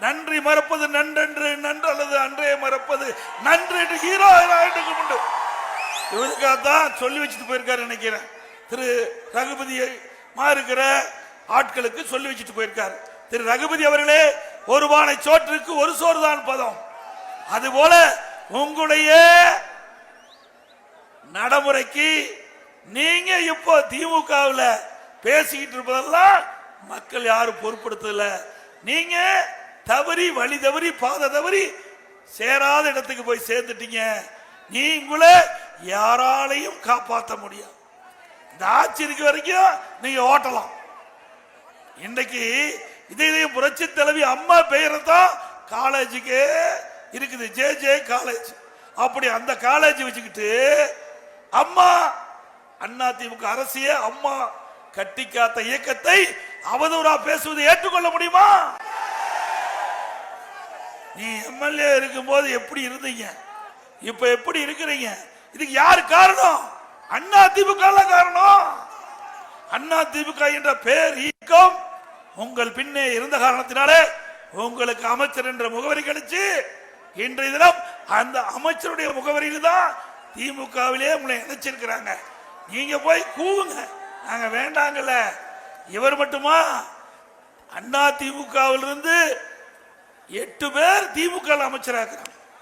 நன்றி மறப்பது நன்றன்று, நன்று அல்லது அன்றே மறப்பது நன்று என்று ஹீரோ உண்டு. இவருக்காக தான் சொல்லி வச்சுட்டு போயிருக்காரு நினைக்கிறேன். திரு ரகுபதியை இருக்கிற ஆட்களுக்கு சொல்லி வச்சுட்டு போயிருக்காரு. திரு ரகுபதி அவர்களே, ஒரு பானை சோற்றுக்கு ஒரு சோறு தான் பதம். அதுபோல உங்களுடைய நடைமுறைக்கு நீங்க இப்போ திமுகவில் பேசிக்கிட்டு இருப்பதெல்லாம் மக்கள் யாரும் பொருட்படுத்தல. நீங்க தவறி வழி தவறி பாதை தவறி சேராத இடத்துக்கு போய் சேர்ந்துட்டீங்க. நீங்களே யாராலையும் காப்பாற்ற முடியாது. இந்த ஆட்சி இருக்க வரைக்கும் நீங்க ஓட்டலாம். இன்றைக்கு இதையும் புரட்சி தலைவி அம்மா பெயரை தான் காலேஜுக்கு இருக்குது, ஜே காலேஜ். அப்படி அந்த காலேஜ் வச்சுக்கிட்டு அம்மா அதிமுக அரசிய அம்மா கட்டி காத்த இயக்கத்தை அவதூறா பேசுவதை ஏற்றுக்கொள்ள முடியுமா? நீ எம்எல்ஏ இருக்கும் போது எப்படி இருந்தீங்க, இப்ப எப்படி இருக்கிறீங்க? இதுக்கு யாரு காரணம்? அதிமுக காரணம். அதிமுக என்ற பெயர் இயக்கம் உங்கள் பின்னே இருந்த காரணத்தினாலே உங்களுக்கு அமைச்சர் என்ற முகவரி கிடைச்சு இன்றைய தினம் அந்த அமைச்சருடைய முகவரியில் தான் திமுகவிலே உங்களை நினைச்சிருக்கிறாங்க. நீங்க போய் கூவுங்க, நாங்க வேண்டாங்கல்ல. இவர் மட்டுமா? அதிமுகவிலிருந்து 8 பேர் திமுக அமைச்சராக இருக்கிறாங்க.